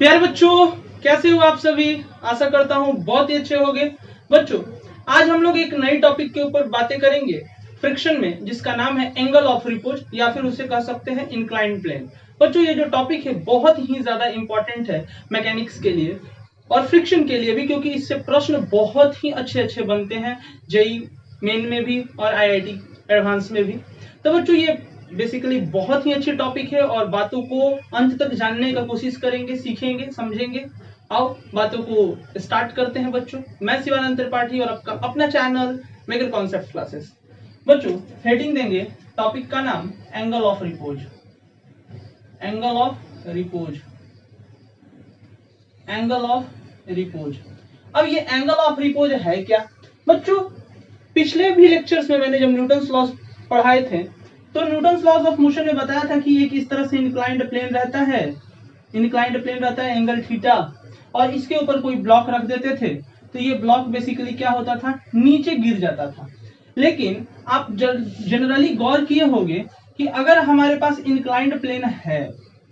प्यारे बच्चों, कैसे हो आप सभी? आशा करता हूँ बहुत ही अच्छे होंगे। बच्चों, आज हम लोग एक नई टॉपिक के ऊपर बातें करेंगे फ्रिक्शन में, जिसका नाम है एंगल ऑफ रिपोज या फिर उसे कह सकते हैं इंक्लाइंड प्लेन। बच्चों, ये जो टॉपिक है बहुत ही ज्यादा इंपॉर्टेंट है मैकेनिक्स के लिए और फ्रिक्शन के लिए भी, क्योंकि इससे प्रश्न बहुत ही अच्छे अच्छे बनते हैं जेई मेन में भी और आईआईटी एडवांस में भी। तो बच्चों, ये बेसिकली बहुत ही अच्छी टॉपिक है और बातों को अंत तक जानने का कोशिश करेंगे, सीखेंगे, समझेंगे। आओ बातों को स्टार्ट करते हैं बच्चों। मैं शिवानंद त्रिपाठी और आपका अपना चैनल मेगर कॉन्सेप्ट क्लासेस। बच्चों, हेडिंग देंगे टॉपिक का नाम angle of repose. Angle of repose, angle of repose. अब ये एंगल ऑफ रिपोज है क्या बच्चों? पिछले भी लेक्चर्स में मैंने जब न्यूटन्स लॉज पढ़ाए थे तो न्यूटन्स लॉज ऑफ मोशन में बताया था कि ये किस तरह से इंक्लाइंड प्लेन रहता है। इंक्लाइंड प्लेन रहता है एंगल थीटा, और इसके ऊपर कोई ब्लॉक रख देते थे तो ये ब्लॉक बेसिकली क्या होता था, नीचे गिर जाता था। लेकिन आप जनरली गौर किए होंगे कि अगर हमारे पास इंक्लाइंड प्लेन है,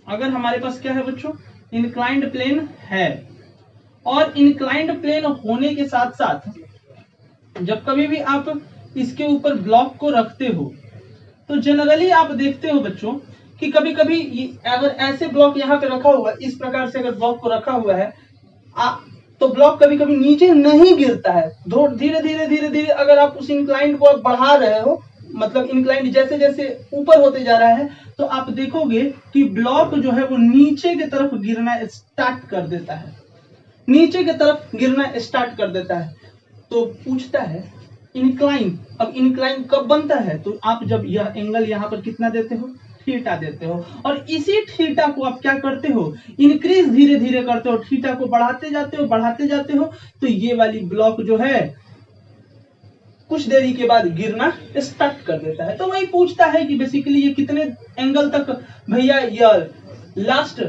अगर हमारे पास क्या है बच्चों, इंक्लाइंड प्लेन है, और इंक्लाइंड प्लेन होने के साथ साथ जब कभी भी आप इसके ऊपर ब्लॉक को रखते हो तो जनरली आप देखते हो बच्चों कि कभी कभी अगर ऐसे ब्लॉक यहाँ पे रखा हुआ है, इस प्रकार से अगर ब्लॉक को रखा हुआ है तो ब्लॉक कभी कभी नीचे नहीं गिरता है। धीरे धीरे धीरे धीरे अगर आप उस इंक्लाइंड को बढ़ा रहे हो, मतलब इंक्लाइंड जैसे जैसे ऊपर होते जा रहा है, तो आप देखोगे कि ब्लॉक जो है वो नीचे की तरफ गिरना स्टार्ट कर देता है, नीचे की तरफ गिरना स्टार्ट कर देता है। तो पूछता है इंक्लाइन, अब इंक्लाइन कब बनता है? तो आप जब यह एंगल यहाँ पर कितना देते हो, थीटा देते हो, और इसी थीटा को आप क्या करते हो, इंक्रीज धीरे धीरे करते हो, थीटा को बढ़ाते जाते हो, बढ़ाते जाते हो, तो ये वाली ब्लॉक जो है कुछ देरी के बाद गिरना स्टार्ट कर देता है। तो वही पूछता है कि बेसिकली ये कितने एंगल तक भैया यह लास्ट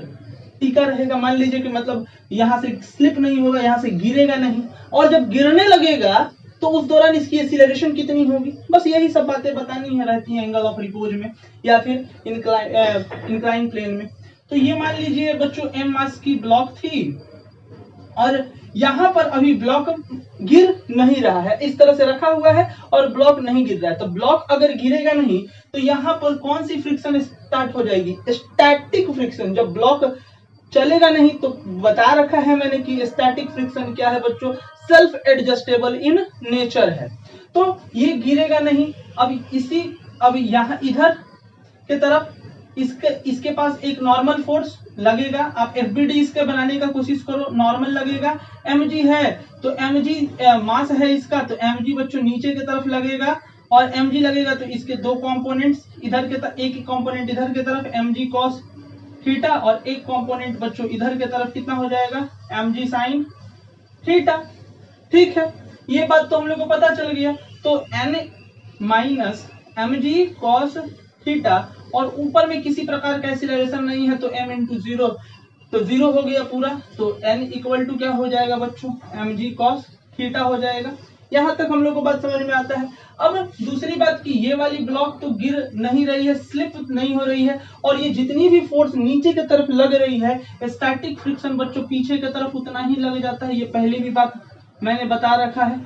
टिका रहेगा। मान लीजिए कि मतलब यहां से स्लिप नहीं होगा, यहां से गिरेगा नहीं, और जब गिरने लगेगा तो उस दौरान इसकी एक्सीलरेशन कितनी होगी। बस यही सब बातें बतानी है रहती हैं एंगल ऑफ रिपोज में या फिर इंक्लाइन प्लेन में। तो ये मान लीजिए बच्चों एम मास की ब्लॉक थी और यहां पर अभी ब्लॉक गिर नहीं रहा है, इस तरह से रखा हुआ है और ब्लॉक नहीं गिर रहा है। तो ब्लॉक अगर गिरेगा नहीं तो यहां पर कौन सी फ्रिक्शन स्टार्ट हो जाएगी, स्टैटिक फ्रिक्शन। जब ब्लॉक चलेगा नहीं तो बता रखा है मैंने कि स्टैटिक फ्रिक्शन क्या है बच्चों, सेल्फ एडजस्टेबल इन नेचर है। तो ये गिरेगा नहीं। अब यहाँ इधर के तरफ इसके पास एक नॉर्मल फोर्स लगेगा। आप एफबीडी इसके बनाने का कोशिश करो, नॉर्मल लगेगा। mg है तो mg मास है इसका, तो mg बच्चों नीचे की तरफ लगेगा, और mg लगेगा तो इसके दो कंपोनेंट्स इधर के तरफ, एक कंपोनेंट इधर के तरफ mg cos थीटा, और एक कंपोनेंट बच्चों इधर के तरफ कितना हो जाएगा, mg sin थीटा। ठीक है, ये बात तो हम लोग को पता चल गया। तो n minus mg cos theta, और ऊपर में किसी प्रकार का एक्सीलरेशन नहीं है तो m इंटू जीरो, तो जीरो हो गया पूरा। तो n इक्वल टू क्या हो जाएगा बच्चों, mg cos थीटा हो जाएगा। यहां तक हम लोग को बात समझ में आता है। अब दूसरी बात कि ये वाली ब्लॉक तो गिर नहीं रही है, स्लिप नहीं हो रही है, और ये जितनी भी फोर्स नीचे की तरफ लग रही है, स्टैटिक फ्रिक्शन बच्चों पीछे की तरफ उतना ही लग जाता है। ये पहले भी बात मैंने बता रखा है।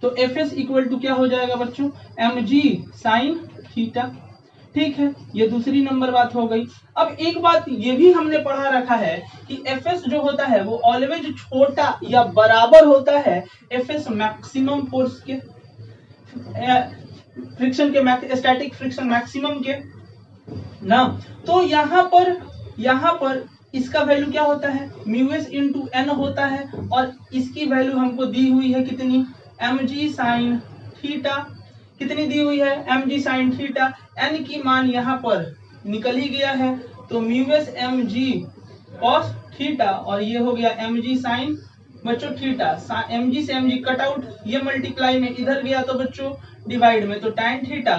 तो Fs इक्वल टू क्या हो जाएगा बच्चों, mg sin थीटा। ठीक है, ये दूसरी नंबर बात हो गई। अब एक बात ये भी हमने पढ़ा रखा है कि Fs जो होता है वो ऑलवेज छोटा या बराबर होता है Fs मैक्सिमम फोर्स के, फ्रिक्शन के, स्टैटिक फ्रिक्शन मैक्सिमम के ना। तो यहाँ पर इसका वैल्यू क्या होता है, म्यूएस इंटू एन होता है, और इसकी वैल्यू हमको दी हुई है कितनी, mg sin थीटा। कितनी दी हुई है, mg sin थीटा। n की मान यहाँ पर निकल ही गया है, तो म्यूएस mg cos थीटा, और ये हो गया mg sin बच्चों थीटा। mg से mg कट आउट, ये मल्टीप्लाई में इधर गया तो बच्चों डिवाइड में, तो tan theta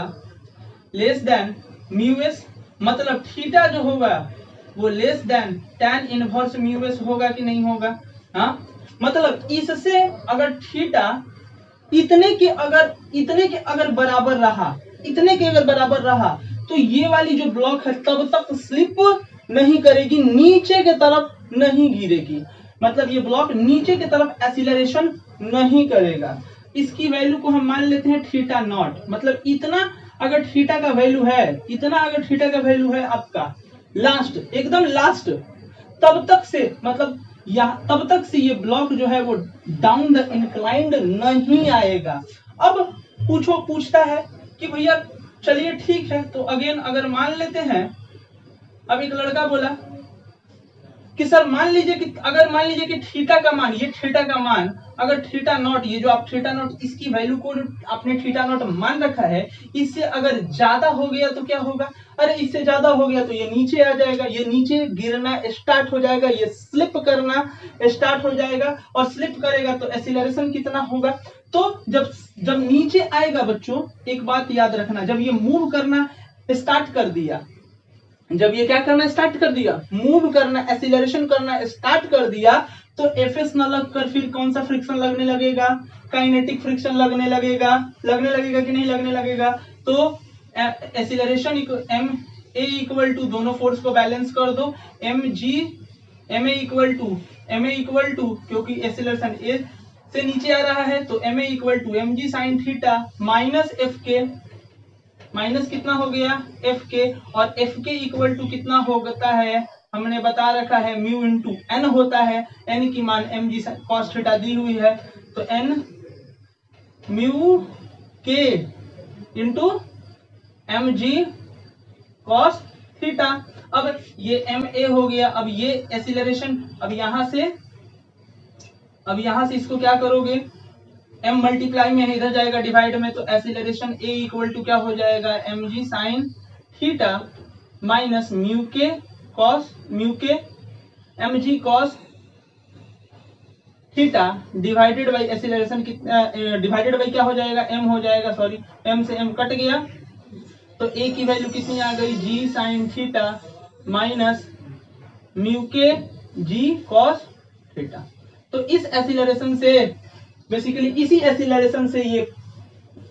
less than mu s, मतलब थीटा जो होगा वो less than tan inverse mu s होगा कि नहीं होगा। हाँ, मतलब इससे अगर थीटा इतने के अगर बराबर रहा, इतने के अगर बराबर रहा, तो ये वाली जो ब्लॉक है तब तक स्लिप नहीं करेगी, नीचे के तरफ नहीं गिरेगी, मतलब ये ब्लॉक नीचे की तरफ एक्सीलरेशन नहीं करेगा। इसकी वैल्यू को हम मान लेते हैं थीटा नॉट, मतलब इतना अगर थीटा का वैल्यू है, इतना अगर थीटा का वैल्यू है आपका लास्ट, एकदम लास्ट, तब तक से मतलब तब तक से ये ब्लॉक जो है वो डाउन द इंक्लाइंड नहीं आएगा। अब पूछता है कि भैया चलिए ठीक है, तो अगेन अगर मान लेते हैं, अब एक लड़का बोला कि सर मान लीजिए कि थीटा का मान, ये थीटा का मान अगर थीटा नॉट, ये जो आप थीटा नॉट इसकी वैल्यू को आपने थीटा नॉट मान रखा है, इससे अगर ज्यादा हो गया तो क्या होगा? अरे इससे ज्यादा हो गया तो ये नीचे आ जाएगा, ये नीचे गिरना स्टार्ट हो जाएगा, ये स्लिप करना स्टार्ट हो जाएगा, और स्लिप करेगा तो एक्सीलरेशन कितना होगा? तो जब नीचे आएगा बच्चों, एक बात याद रखना, जब ये मूव करना स्टार्ट कर दिया, जब ये क्या करना स्टार्ट कर दिया, मूव करना, एक्सीलरेशन करना स्टार्ट कर दिया, तो एफएस न लगकर फिर कौन सा फ्रिक्शन लगने लगेगा? काइनेटिक फ्रिक्शन लगने लगेगा कि नहीं लगने लगेगा? तो acceleration M A equal to, दोनों फोर्स को बैलेंस कर दो, एम ए इक्वल टू क्योंकि एक्सीलरेशन ए से नीचे आ रहा है, तो M A equal to M G sine theta minus F के, माइनस कितना हो गया? एफ के, और एफ के इक्वल टू कितना होता है? हमने बता रखा है म्यू इंटू एन होता है, एन की मान एम जी कॉस थीटा दी हुई है, तो एन म्यू के into M G cos theta. अब ये एम ए हो गया, अब ये एक्सीलरेशन, अब यहां से इसको क्या करोगे? m मल्टीप्लाई में है, इधर जाएगा डिवाइड में, तो एक्सीलरेशन a इक्वल टू क्या हो जाएगा? mg sign theta minus mu के mg cos theta divided by acceleration कितना, डिवाइडेड बाई क्या हो जाएगा? m हो जाएगा, सॉरी m से m कट गया, तो a की वैल्यू कितनी आ गई? g sign theta minus mu के g कॉस थीटा। तो इस एक्सीलरेशन से, बेसिकली इसी एक्सीलरेशन से ये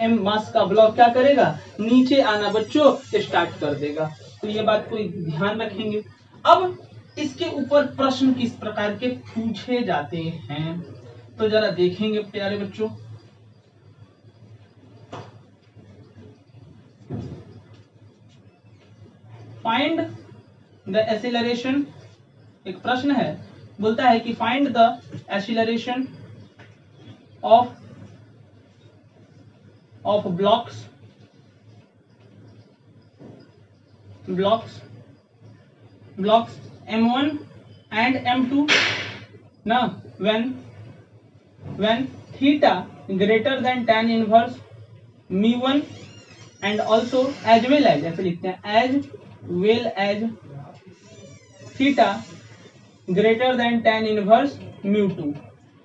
एम मास का ब्लॉक क्या करेगा? नीचे आना बच्चों स्टार्ट कर देगा। तो ये बात को ध्यान रखेंगे। अब इसके ऊपर प्रश्न किस प्रकार के पूछे जाते हैं, तो जरा देखेंगे प्यारे बच्चों। फाइंड द एक्सीलरेशन, एक प्रश्न है, बोलता है कि find the acceleration of blocks m1 and m2 now when theta greater than tan inverse mu1 and also as well as, ऐसे लिखते हैं as well as theta greater than tan inverse mu2।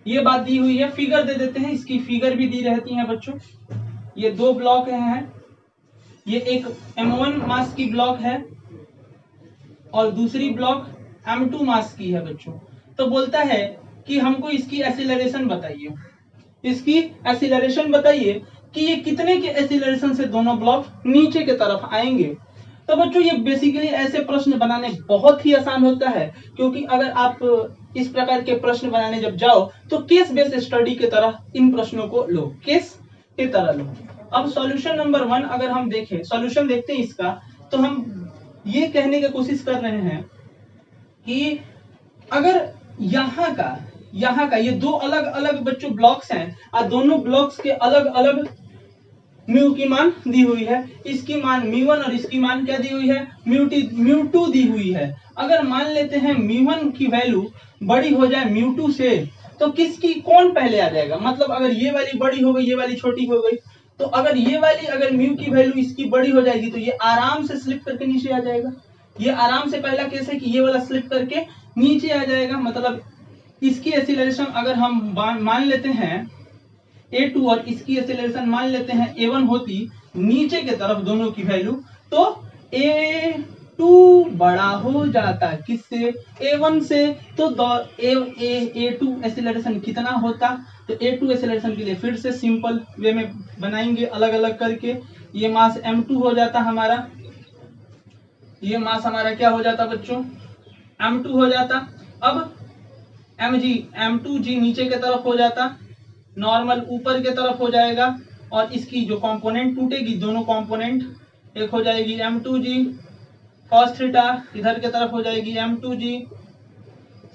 ये बात दी हुई है, फिगर दे देते हैं, इसकी फिगर भी दी रहती है बच्चों। ये दो ब्लॉक हैं, ये एक m1 मास की ब्लॉक है और दूसरी ब्लॉक m2 मास की है बच्चों। तो बोलता है कि हमको इसकी एक्सीलरेशन बताइए, कि ये कितने के एक्सीलरेशन से दोनों ब्लॉक नीचे की तरफ आएंगे। तो बच्चों ये बेसिकली ऐसे प्रश्न बनाने बहुत ही आसान होता है, क्योंकि अगर आप इस प्रकार के प्रश्न बनाने जब जाओ तो केस बेस्ड स्टडी की तरह इन प्रश्नों को लो, केस की तरह लो। अब सॉल्यूशन नंबर 1 अगर हम देखें, सॉल्यूशन देखते हैं इसका, तो हम ये कहने की कोशिश कर रहे हैं कि अगर यहाँ का ये दो अलग अलग बच्चों ब्लॉक्स हैं और दोनों ब्लॉक्स के अलग अलग म्यू की मान दी हुई है, इसकी मान म्यू1 और इसकी मान क्या दी हुई है? म्यू2 दी हुई है। अगर मान लेते हैं म्यू1 की वैल्यू बड़ी हो जाए म्यू2 से, तो किसकी कौन पहले आ जाएगा? मतलब अगर ये वाली बड़ी हो गई, ये वाली छोटी हो गई, तो अगर ये वाली अगर म्यू की वैल्यू इसकी बड़ी हो जाएगी तो ये आराम से स्लिप करके नीचे आ जाएगा। ये आराम से, पहला केस है कि ये वाला स्लिप करके नीचे आ जाएगा, मतलब इसकी एक्सीलरेशन अगर हम मान लेते हैं A2 और इसकी एक्सीलरेशन मान लेते हैं A1 होती नीचे के तरफ दोनों की वैल्यू, तो A2 बड़ा हो जाता किससे? A1 से। तो A2 एक्सीलरेशन कितना होता? तो A2 एक्सीलरेशन के लिए फिर से सिंपल वे में बनाएंगे अलग अलग करके। ये मास M2 हो जाता हमारा, ये मास हमारा क्या हो जाता बच्चों? m2 हो जाता। अब m2g नीचे की तरफ हो जाता, नॉर्मल ऊपर की तरफ हो जाएगा, और इसकी जो कंपोनेंट टूटेगी, दोनों कंपोनेंट एक हो जाएगी m2g cos थीटा, इधर की तरफ हो जाएगी m2g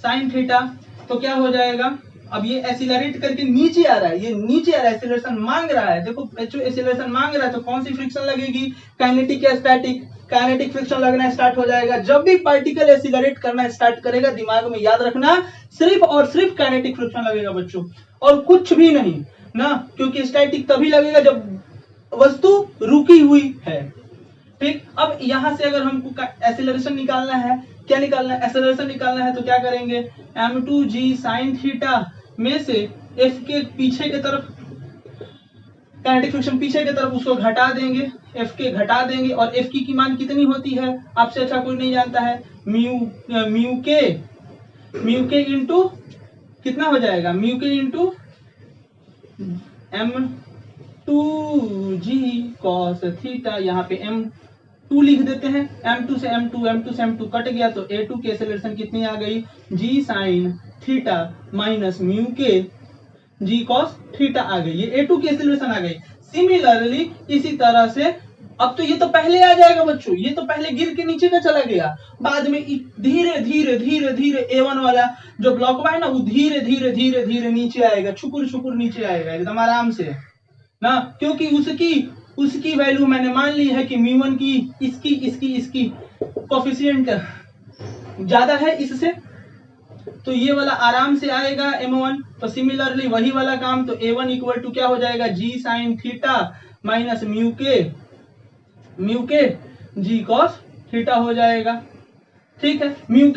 sin थीटा। तो क्या हो जाएगा, अब ये एक्सीलरेट करके नीचे आ रहा है, ये नीचे आ रहा है, एक्सीलरेशन मांग रहा है। देखो एक्सीलरेशन मांग रहा है तो कौन सी फ्रिक्शन लगेगी, काइनेटिक या स्टैटिक, काइनेटिक फ्रिक्शन लगना स्टार्ट हो जाएगा। जब भी पार्टिकल एक्सीलरेट करना स्टार्ट करेगा, दिमाग में याद रखना सिर्फ और सिर्फ काइनेटिक फ्रिक्शन लगेगा बच्चों, और कुछ भी नहीं ना, क्योंकि स्टैटिक तभी लगेगा जब वस्तु रुकी हुई है। ठीक, अब यहां से अगर हमको एक्सीलरेशन निकालना है, क्या निकालना है, एक्सीलरेशन निकालना है, तो क्या करेंगे, m2g sin थीटा में से f के पीछे की तरफ काइनेटिक फ्रिक्शन पीछे की तरफ उसको घटा देंगे, f के घटा देंगे, और f की मान कितनी होती है, आपसे अच्छा कोई नहीं जानता है, म्यू के इंटू कितना हो जाएगा, म्यू के इंटू m2g cos थीटा। यहाँ पे m2 लिख देते हैं, m2 से m2 कट गया, तो a2 की एक्सेलरेशन कितनी आ गई, g sin theta minus mu के g cos थीटा आ गई, ये a2 की एक्सेलरेशन आ गई। सिमिलरली इसी तरह से अब तो ये तो पहले आ जाएगा बच्चों, ये तो पहले गिर के नीचे का चला गया, बाद में धीरे धीरे धीरे धीरे A1 वाला जो ब्लॉक है ना, वो धीरे धीरे धीरे धीरे नीचे आएगा, छुकुर छुकुर नीचे आएगा एकदम आराम से ना, क्योंकि उसकी वैल्यू मैंने मान ली है कि म्यू1 की इसकी कोफिशिएंट ज्यादा है इससे, तो ये वाला आराम से आएगा m1। तो सिमिलरली वही वाला काम, तो a1 इक्वल टू क्या हो जाएगा, g sin theta minus mu के g cos थीटा हो जाएगा। ठीक है, म्यू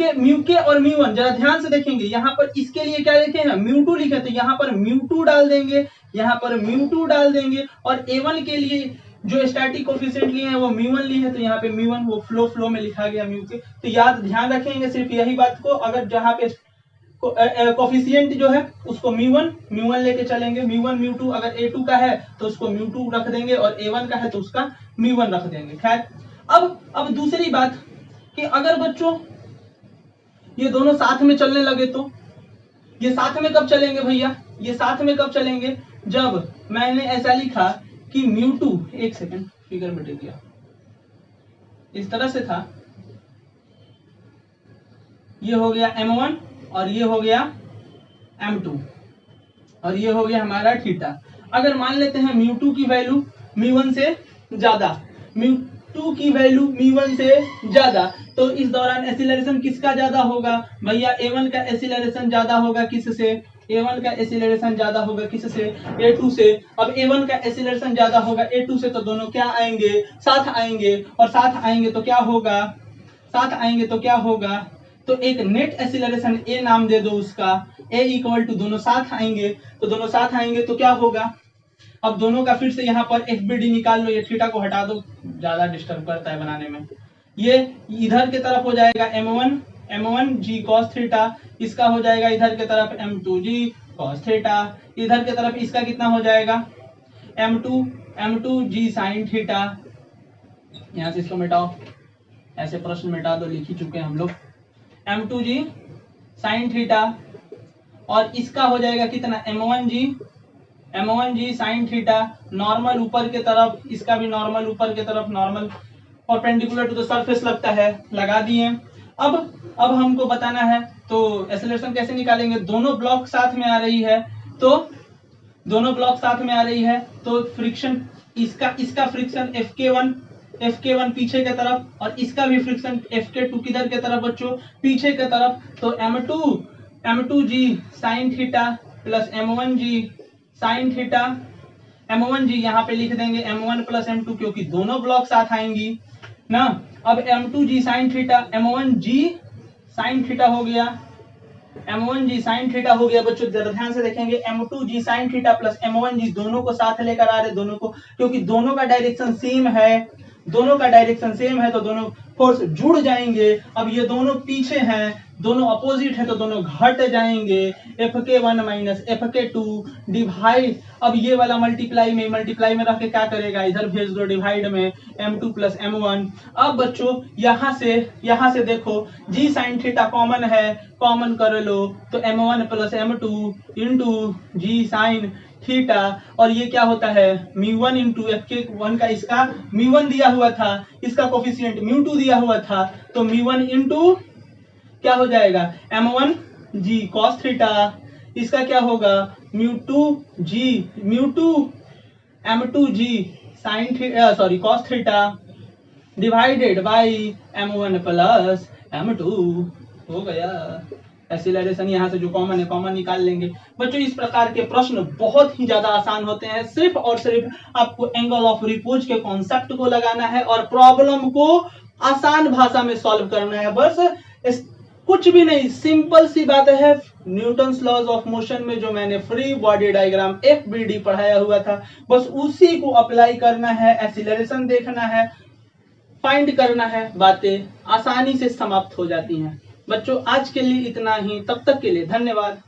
के और म्यू1 जरा ध्यान से देखेंगे, यहाँ पर इसके लिए क्या लिखे हैं, म्यू2 लिखे, तो यहाँ पर म्यू2 डाल देंगे, यहाँ पर म्यू2 डाल देंगे, और a1 के लिए जो स्टैटिक कोफिशिएंट लिए हैं वो म्यू1 लिए हैं, तो यहाँ पे म्यू1 वो फ्लो में लिखा गया म्यू के। तो याद ध्यान रखेंगे सिर्फ यही बात को, अगर जहाँ पे कोफिशिएंट जो है उसको म्यू1 लेके चलेंगे, म्यू2 अगर a2 का है तो उसको म्यू2 रख देंगे, और a1 का है तो उसका म्यू1 रख देंगे। खैर, अब दूसरी बात कि अगर बच्चों ये दोनों साथ में चलने लगे, तो ये साथ में कब चलेंगे भैया, ये साथ में कब चलेंगे, जब मैंने ऐसा लिखा कि म्यू2, एक सेकंड फिगर में टिक गया, इस तरह से था, ये हो गया m1 और ये हो गया m2 और ये हो गया हमारा थीटा। अगर मान लेते हैं म्यू2 की वैल्यू म्यू1 से ज्यादा, म्यू2 की वैल्यू म्यू1 से ज्यादा, तो इस दौरान एक्सीलरेशन किसका ज्यादा होगा भैया, a1 का एक्सीलरेशन ज्यादा होगा किससे, a1 का एक्सीलरेशन ज्यादा होगा किससे, a2 से। अब a1 का एक्सीलरेशन ज्यादा होगा a2 से, तो दोनों क्या आएंगे, साथ आएंगे, और साथ आएंगे तो क्या होगा, साथ आएंगे तो क्या होगा, तो एक नेट एक्सीलरेशन a नाम दे दो उसका, a इक्वल टू दोनों साथ आएंगे, तो दोनों साथ आएंगे तो क्या होगा, अब दोनों का फिर से यहाँ पर FBD निकाल लो, ये थीटा को हटा दो, ज्यादा डिस्टर्ब करता है बनाने में। ये इधर की तरफ हो जाएगा m1 g cos थीटा, इसका हो जाएगा इधर की तरफ m2g cos थीटा, इधर की तरफ इसका कितना हो जाएगा m2 g sin थीटा। यहाँ से इसको मिटाओ, ऐसे प्रश्न मिटा दो, लिख ही चुके हैं हम लोग, m2g sin थीटा, और इसका हो जाएगा कितना m1g sin थीटा, नॉर्मल ऊपर के तरफ, इसका भी नॉर्मल ऊपर के तरफ, normal perpendicular to the surface लगता है, लगा दिए। अब हमको बताना है तो एक्सेलरेशन कैसे निकालेंगे, दोनों ब्लॉक साथ में आ रही है, तो दोनों ब्लॉक साथ में आ रही है, तो फ्रिक्शन इसका फ्रिक्शन Fk1 पीछे की तरफ, और इसका भी फ्रिक्शन Fk2 किधर की तरफ बच्चों, पीछे की तरफ, तो m2g sin theta plus m1g sin theta, m1g यहाँ पे लिख देंगे m1 प्लस m2, क्योंकि दोनों ब्लॉक साथ आएंगी ना। अब m2g sin theta, m1g sin theta हो गया, m1g sin थीटा हो गया बच्चों, जरा ध्यान से देखेंगे, m2g sin theta plus m1g, दोनों को साथ लेकर आ रहे, दोनों को, क्योंकि दोनों का डायरेक्शन सेम है, तो दोनों फोर्स जुड़ जाएंगे। अब ये दोनों पीछे हैं, दोनों अपोजिट है तो दोनों घट जाएंगे। Fk1 माइनस Fk2 डिवाइड, अब ये वाला मल्टीप्लाई में रख के क्या करेगा, इधर भेज दो डिवाइड में m2 प्लस m1। अब बच्चों यहाँ से देखो g साइन थीटा कॉमन है, कॉमन कर लो तो m1 प्लस m2 इंटू जी साइन थीटा, और ये क्या होता है μ1 इंटू Fk1 का, इसका μ1 दिया हुआ था, इसका कोफिशिएंट μ2 दिया हुआ था, तो μ1 इंटू क्या हो जाएगा m1 g cos थीटा, इसका क्या होगा μ2 m2 g sine theta sorry cos theta divided by m1 plus m2 हो गया। एक्सीलरेशन यहाँ से जो कॉमन है कॉमन निकाल लेंगे। बच्चों इस प्रकार के प्रश्न बहुत ही ज्यादा आसान होते हैं, सिर्फ और सिर्फ आपको एंगल ऑफ रिपोज के कॉन्सेप्ट को लगाना है और प्रॉब्लम को आसान भाषा में सॉल्व करना है, बस कुछ भी नहीं, सिंपल सी बात है। न्यूटन्स लॉज ऑफ मोशन में जो मैंने फ्री बॉडी डायग्राम FBD पढ़ाया हुआ था, बस उसी को अप्लाई करना है, एक्सीलरेशन देखना है, फाइंड करना है, बातें आसानी से समाप्त हो जाती हैं। बच्चों आज के लिए इतना ही, तब तक के लिए धन्यवाद।